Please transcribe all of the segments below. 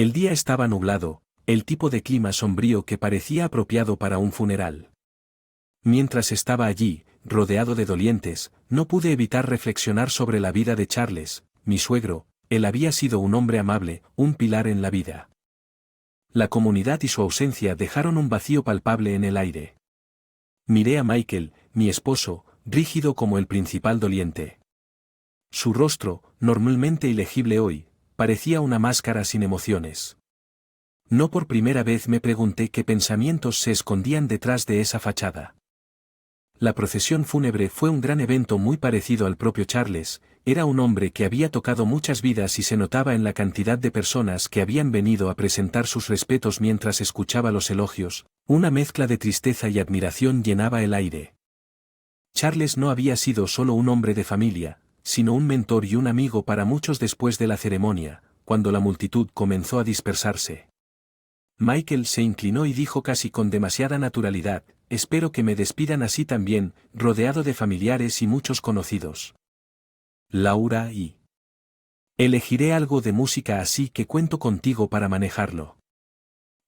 El día estaba nublado, el tipo de clima sombrío que parecía apropiado para un funeral. Mientras estaba allí, rodeado de dolientes, no pude evitar reflexionar sobre la vida de Charles, mi suegro. Él había sido un hombre amable, un pilar en la vida. La comunidad y su ausencia dejaron un vacío palpable en el aire. Miré a Michael, mi esposo, rígido como el principal doliente. Su rostro, normalmente ilegible hoy, parecía una máscara sin emociones. No por primera vez me pregunté qué pensamientos se escondían detrás de esa fachada. La procesión fúnebre fue un gran evento muy parecido al propio Charles. Era un hombre que había tocado muchas vidas y se notaba en la cantidad de personas que habían venido a presentar sus respetos mientras escuchaba los elogios. Una mezcla de tristeza y admiración llenaba el aire. Charles no había sido solo un hombre de familia, sino un mentor y un amigo para muchos después de la ceremonia, cuando la multitud comenzó a dispersarse. Michael se inclinó y dijo casi con demasiada naturalidad: espero que me despidan así también, rodeado de familiares y muchos conocidos. Laura y... Elegiré algo de música, así que cuento contigo para manejarlo.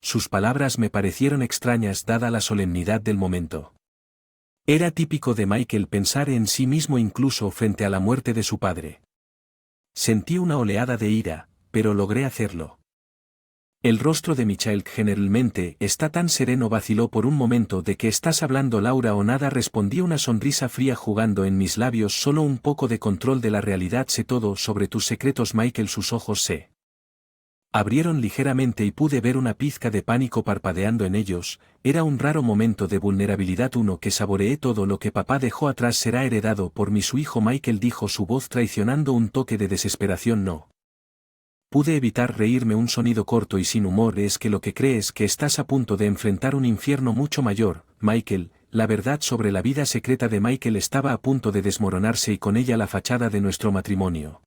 Sus palabras me parecieron extrañas dada la solemnidad del momento. Era típico de Michael pensar en sí mismo incluso frente a la muerte de su padre. Sentí una oleada de ira, pero logré hacerlo. El rostro de Michael generalmente está tan sereno. Vaciló por un momento. ¿De qué estás hablando, Laura? O nada, respondí, una sonrisa fría jugando en mis labios. Solo un poco de control de la realidad. Sé todo sobre tus secretos, Michael. Sus ojos se abrieron ligeramente y pude ver una pizca de pánico parpadeando en ellos. Era un raro momento de vulnerabilidad, uno que saboreé. Todo lo que papá dejó atrás será heredado por mí. Su hijo Michael, dijo, su voz traicionando un toque de desesperación. No pude evitar reírme. Un sonido corto y sin humor. Es que lo que crees que estás a punto de enfrentar un infierno mucho mayor, Michael. La verdad sobre la vida secreta de Michael estaba a punto de desmoronarse y con ella la fachada de nuestro matrimonio.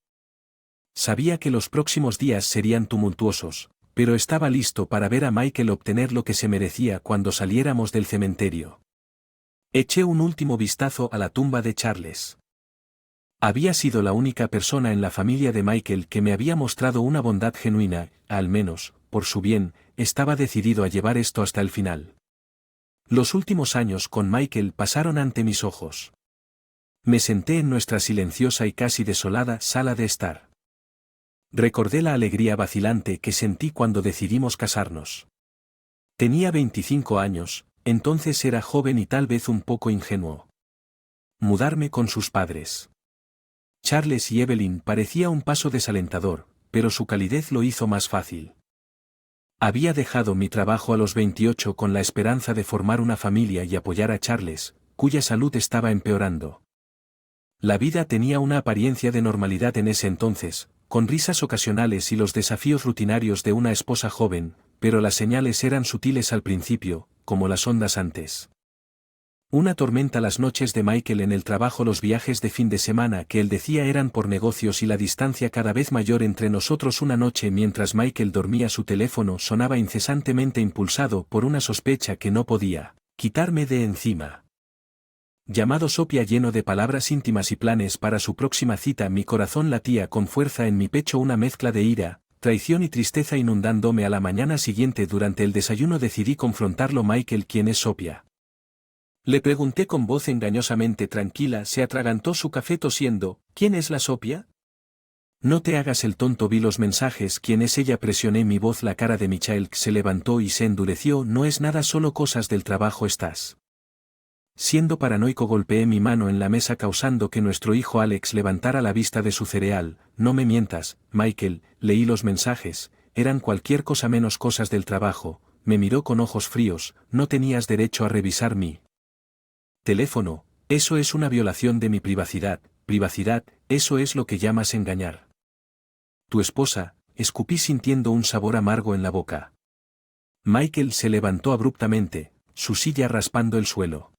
Sabía que los próximos días serían tumultuosos, pero estaba listo para ver a Michael obtener lo que se merecía cuando saliéramos del cementerio. Eché un último vistazo a la tumba de Charles. Había sido la única persona en la familia de Michael que me había mostrado una bondad genuina. Al menos, por su bien, estaba decidido a llevar esto hasta el final. Los últimos años con Michael pasaron ante mis ojos. Me senté en nuestra silenciosa y casi desolada sala de estar. Recordé la alegría vacilante que sentí cuando decidimos casarnos. Tenía 25 años, entonces era joven y tal vez un poco ingenuo. Mudarme con sus padres. Charles y Evelyn parecía un paso desalentador, pero su calidez lo hizo más fácil. Había dejado mi trabajo a los 28 con la esperanza de formar una familia y apoyar a Charles, cuya salud estaba empeorando. La vida tenía una apariencia de normalidad en ese entonces, con risas ocasionales y los desafíos rutinarios de una esposa joven, pero las señales eran sutiles al principio, como las ondas antes. Una tormenta, las noches de Michael en el trabajo, los viajes de fin de semana que él decía eran por negocios y la distancia cada vez mayor entre nosotros. Una noche mientras Michael dormía su teléfono sonaba incesantemente, impulsado por una sospecha que no podía quitarme de encima. Llamado Sophia, lleno de palabras íntimas y planes para su próxima cita. Mi corazón latía con fuerza en mi pecho, una mezcla de ira, traición y tristeza inundándome. A la mañana siguiente durante el desayuno decidí confrontarlo. Michael, ¿quién es Sophia?, le pregunté con voz engañosamente tranquila. Se atragantó su café tosiendo. ¿Quién es la Sophia? No te hagas el tonto, vi los mensajes. ¿Quién es ella?, presioné mi voz. La cara de Michael se levantó y se endureció. No es nada, solo cosas del trabajo. ¿Estás siendo paranoico? Golpeé mi mano en la mesa causando que nuestro hijo Alex levantara la vista de su cereal. No me mientas, Michael. Leí los mensajes, eran cualquier cosa menos cosas del trabajo. Me miró con ojos fríos. No tenías derecho a revisar mi teléfono. Eso es una violación de mi privacidad. Privacidad, eso es lo que llamas engañar. Tu esposa, escupí sintiendo un sabor amargo en la boca. Michael se levantó abruptamente, su silla raspando el suelo.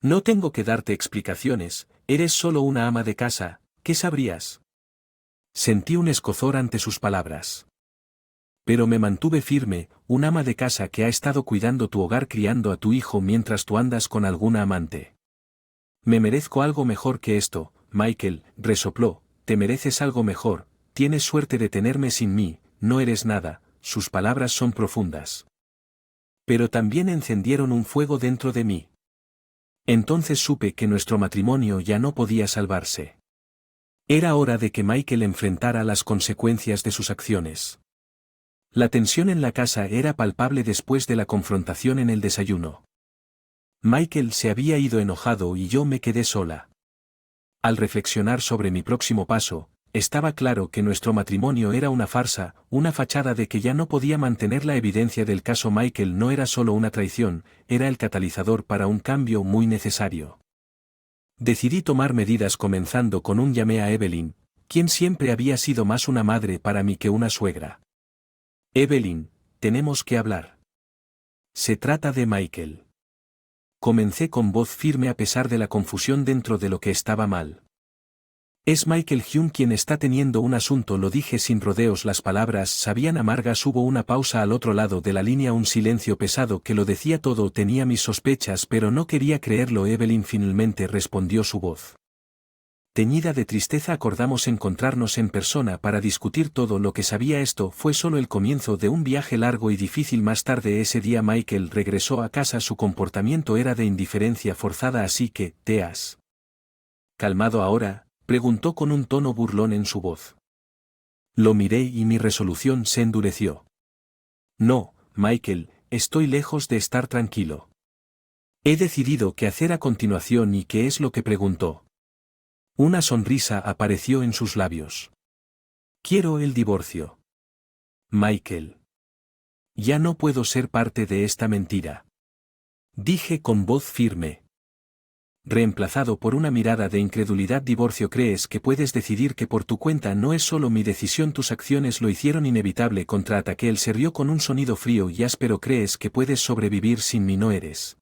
No tengo que darte explicaciones, eres solo una ama de casa, ¿qué sabrías? Sentí un escozor ante sus palabras. Pero me mantuve firme. Un ama de casa que ha estado cuidando tu hogar, criando a tu hijo mientras tú andas con alguna amante. Me merezco algo mejor que esto, Michael, resopló. Te mereces algo mejor. Tienes suerte de tenerme sin mí. No eres nada, sus palabras son profundas. Pero también encendieron un fuego dentro de mí. Entonces supe que nuestro matrimonio ya no podía salvarse. Era hora de que Michael enfrentara las consecuencias de sus acciones. La tensión en la casa era palpable después de la confrontación en el desayuno. Michael se había ido enojado y yo me quedé sola. Al reflexionar sobre mi próximo paso, estaba claro que nuestro matrimonio era una farsa, una fachada de que ya no podía mantener. La evidencia del caso Michael no era solo una traición, era el catalizador para un cambio muy necesario. Decidí tomar medidas, comenzando con un llamé a Evelyn, quien siempre había sido más una madre para mí que una suegra. Evelyn, tenemos que hablar. Se trata de Michael. Comencé con voz firme a pesar de la confusión dentro de lo que estaba mal. Es Michael Hume quien está teniendo un asunto, lo dije sin rodeos. Las palabras sabían amargas. Hubo una pausa al otro lado de la línea, un silencio pesado que lo decía todo. Tenía mis sospechas pero no quería creerlo. Evelyn finalmente respondió, su voz teñida de tristeza. Acordamos encontrarnos en persona para discutir todo lo que sabía. Esto fue solo el comienzo de un viaje largo y difícil. Más tarde ese día Michael regresó a casa. Su comportamiento era de indiferencia forzada. Así que, ¿te has calmado ahora?, preguntó con un tono burlón en su voz. Lo miré y mi resolución se endureció. No, Michael, estoy lejos de estar tranquilo. He decidido qué hacer a continuación. ¿Y qué es lo que preguntó? Una sonrisa apareció en sus labios. Quiero el divorcio. Michael. Ya no puedo ser parte de esta mentira. Dije con voz firme. Reemplazado por una mirada de incredulidad. Divorcio, ¿crees que puedes decidir que por tu cuenta? No es solo mi decisión, tus acciones lo hicieron inevitable. Contraataqué. Él se rió con un sonido frío y áspero. ¿Crees que puedes sobrevivir sin mí? No eres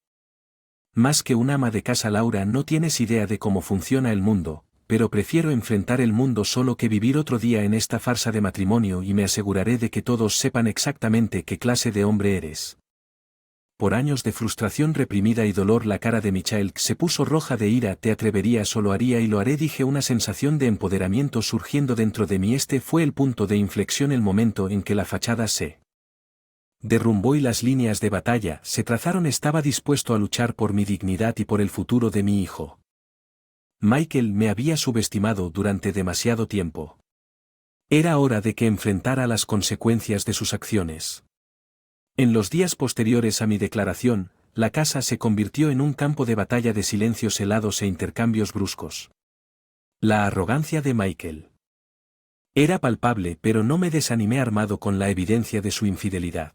más que un ama de casa, Laura. No tienes idea de cómo funciona el mundo, pero prefiero enfrentar el mundo solo que vivir otro día en esta farsa de matrimonio, y me aseguraré de que todos sepan exactamente qué clase de hombre eres. Por años de frustración reprimida y dolor, la cara de Michael se puso roja de ira. ¿Te atreverías? O lo haría y lo haré, dije, una sensación de empoderamiento surgiendo dentro de mí. Este fue el punto de inflexión, el momento en que la fachada se derrumbó y las líneas de batalla se trazaron. Estaba dispuesto a luchar por mi dignidad y por el futuro de mi hijo. Michael me había subestimado durante demasiado tiempo. Era hora de que enfrentara las consecuencias de sus acciones. En los días posteriores a mi declaración, la casa se convirtió en un campo de batalla de silencios helados e intercambios bruscos. La arrogancia de Michael era palpable, pero no me desanimé. Armado con la evidencia de su infidelidad,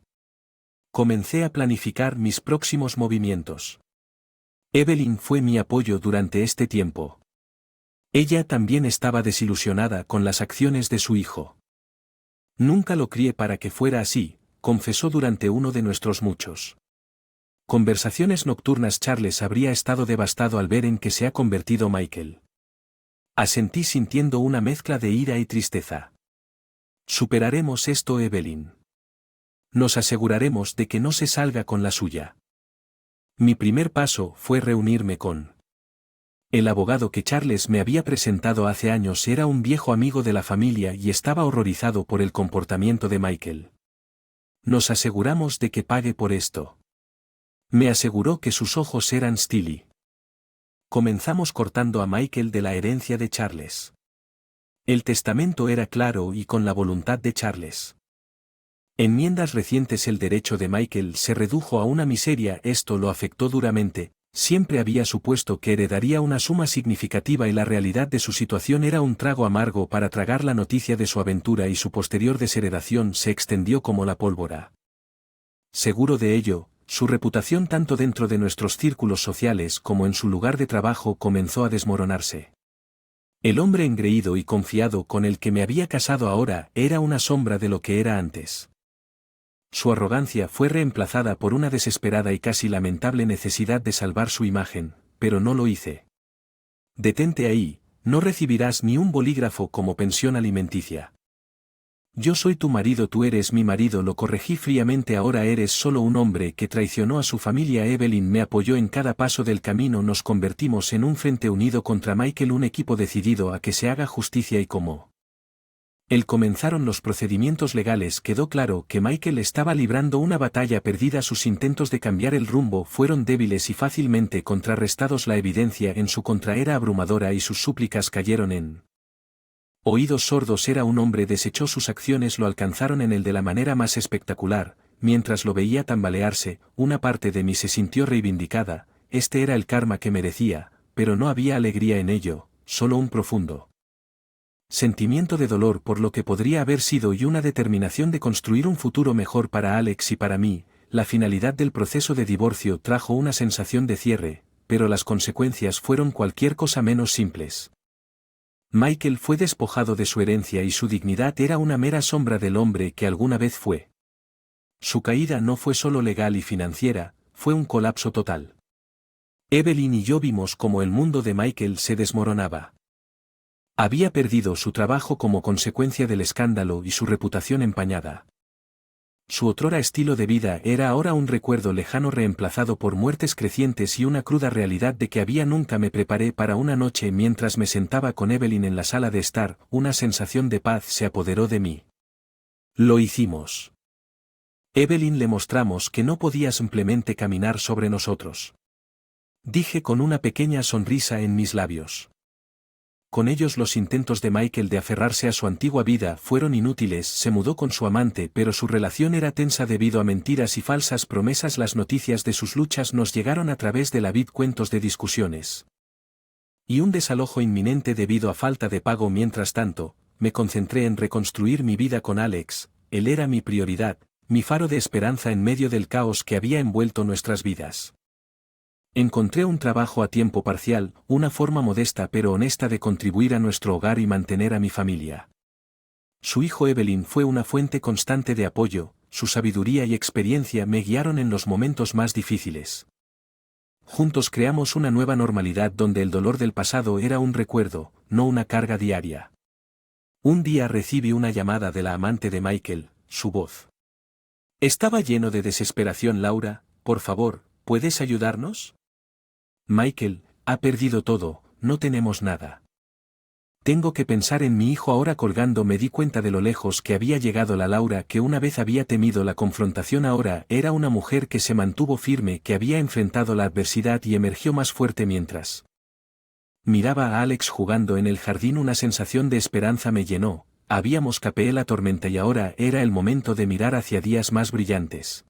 comencé a planificar mis próximos movimientos. Evelyn fue mi apoyo durante este tiempo. Ella también estaba desilusionada con las acciones de su hijo. Nunca lo crié para que fuera así, confesó durante uno de nuestros muchos conversaciones nocturnas. Charles habría estado devastado al ver en qué se ha convertido Michael. Asentí sintiendo una mezcla de ira y tristeza. Superaremos esto, Evelyn. Nos aseguraremos de que no se salga con la suya. Mi primer paso fue reunirme con el abogado que Charles me había presentado hace años. Era un viejo amigo de la familia y estaba horrorizado por el comportamiento de Michael. Nos aseguramos de que pague por esto. Me aseguró que sus ojos eran steely. Comenzamos cortando a Michael de la herencia de Charles. El testamento era claro y con la voluntad de Charles. Enmiendas recientes. El derecho de Michael se redujo a una miseria. Esto lo afectó duramente. Siempre había supuesto que heredaría una suma significativa y la realidad de su situación era un trago amargo para tragar. La noticia de su aventura y su posterior desheredación se extendió como la pólvora. Seguro de ello, su reputación tanto dentro de nuestros círculos sociales como en su lugar de trabajo comenzó a desmoronarse. El hombre engreído y confiado con el que me había casado ahora era una sombra de lo que era antes. Su arrogancia fue reemplazada por una desesperada y casi lamentable necesidad de salvar su imagen, pero no lo hice. Detente ahí, no recibirás ni un bolígrafo como pensión alimenticia. Yo soy tu marido, tú eres mi marido, lo corregí fríamente. Ahora eres solo un hombre que traicionó a su familia. Evelyn me apoyó en cada paso del camino. Nos convertimos en un frente unido contra Michael, un equipo decidido a que se haga justicia y como Comenzaron los procedimientos legales. Quedó claro que Michael estaba librando una batalla perdida. Sus intentos de cambiar el rumbo fueron débiles y fácilmente contrarrestados. La evidencia en su contra era abrumadora y sus súplicas cayeron en oídos sordos. Era un hombre desechó. Sus acciones lo alcanzaron en él de la manera más espectacular. Mientras lo veía tambalearse, una parte de mí se sintió reivindicada. Este era el karma que merecía, pero no había alegría en ello, solo un profundo sentimiento de dolor por lo que podría haber sido y una determinación de construir un futuro mejor para Alex y para mí. La finalidad del proceso de divorcio trajo una sensación de cierre, pero las consecuencias fueron cualquier cosa menos simples. Michael fue despojado de su herencia y su dignidad era una mera sombra del hombre que alguna vez fue. Su caída no fue solo legal y financiera, fue un colapso total. Evelyn y yo vimos cómo el mundo de Michael se desmoronaba. Había perdido su trabajo como consecuencia del escándalo y su reputación empañada. Su otrora estilo de vida era ahora un recuerdo lejano reemplazado por muertes crecientes y una cruda realidad de que había. Nunca me preparé para una noche. Mientras me sentaba con Evelyn en la sala de estar, una sensación de paz se apoderó de mí. Lo hicimos. Evelyn, le mostramos que no podía simplemente caminar sobre nosotros. Dije con una pequeña sonrisa en mis labios. Con ellos los intentos de Michael de aferrarse a su antigua vida fueron inútiles. Se mudó con su amante, pero su relación era tensa debido a mentiras y falsas promesas. Las noticias de sus luchas nos llegaron a través de la vid, cuentos de discusiones y un desalojo inminente debido a falta de pago. Mientras tanto, me concentré en reconstruir mi vida con Alex. Él era mi prioridad, mi faro de esperanza en medio del caos que había envuelto nuestras vidas. Encontré un trabajo a tiempo parcial, una forma modesta pero honesta de contribuir a nuestro hogar y mantener a mi familia. Su hijo Evelyn fue una fuente constante de apoyo. Su sabiduría y experiencia me guiaron en los momentos más difíciles. Juntos creamos una nueva normalidad donde el dolor del pasado era un recuerdo, no una carga diaria. Un día recibí una llamada de la amante de Michael. Su voz estaba lleno de desesperación. Laura, por favor, ¿puedes ayudarnos? Michael ha perdido todo, no tenemos nada. Tengo que pensar en mi hijo ahora. Colgando me di cuenta de lo lejos que había llegado. La Laura que una vez había temido la confrontación ahora era una mujer que se mantuvo firme, que había enfrentado la adversidad y emergió más fuerte. Mientras miraba a Alex jugando en el jardín, una sensación de esperanza me llenó. Habíamos capeado la tormenta y ahora era el momento de mirar hacia días más brillantes.